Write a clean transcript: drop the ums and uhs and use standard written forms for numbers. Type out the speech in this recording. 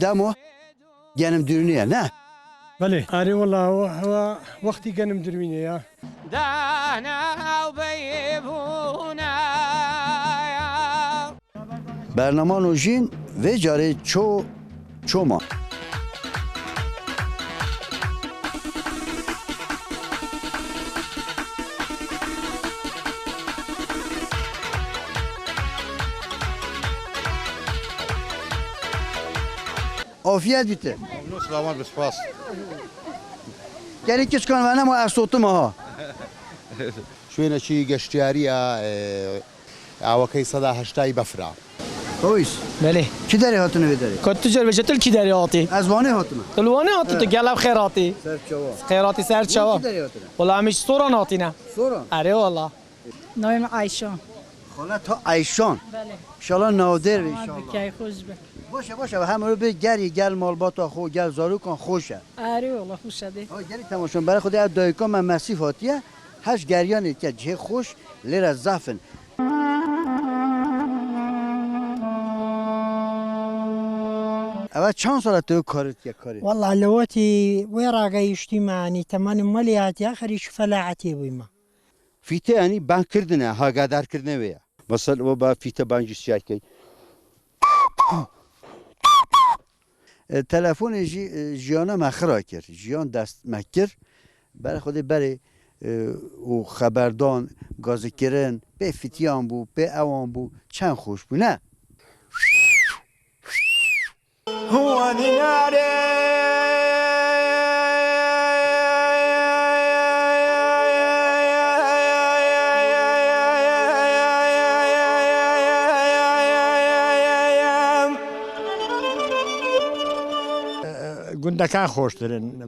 دمو گنم درونیه نه؟ بله آره والله هو وقتی گنم درمینه یا برنامه نوجین و جاره چوما عافیت بیته سلامت بسپاس گری کچ کن و نمو ارسوتو ماها شوێنێکی گەشتیاریە ئاوەکەی سەدا هەشتای بەفرا اویس بله چی داری هاتونه بداری؟ کت تجار بشه تل کی داری آتی از وانه هاتونه تلوانه آتی تو گلاب خیراتی سر چوا خیراتی سر چوا چی داری هاتونه؟ والله همیش سوران آتی نه سوران آره والله نایم عایشا خاله تا ایشان بله انشالله نادر به انشالله بکی خوش به باشه و همه رو به گری گل مالباتا خو گل زارو کن خوشه آره والله خوش شده آه گری تماشون برای خود از دایکا من مسیف هاتیه هش گریانی که جه خوش لیر از زفن اول چند سال تو کارت یک کاری؟ والله لواتي ويراقا اجتماعي تمام مليات آخر فلاعتي بيما فیتە ینی بانکردنە هاگادارکردنە وەیە مەسەل ئەوە بە فیتە بانگی سیاکەی تلفن جیانا مخرا کرد جیان دست مکر برای خود برای او خبردان گازکرن به فیتیان بو به اوان بو چند خوش بو نه گوندەکان خۆشترن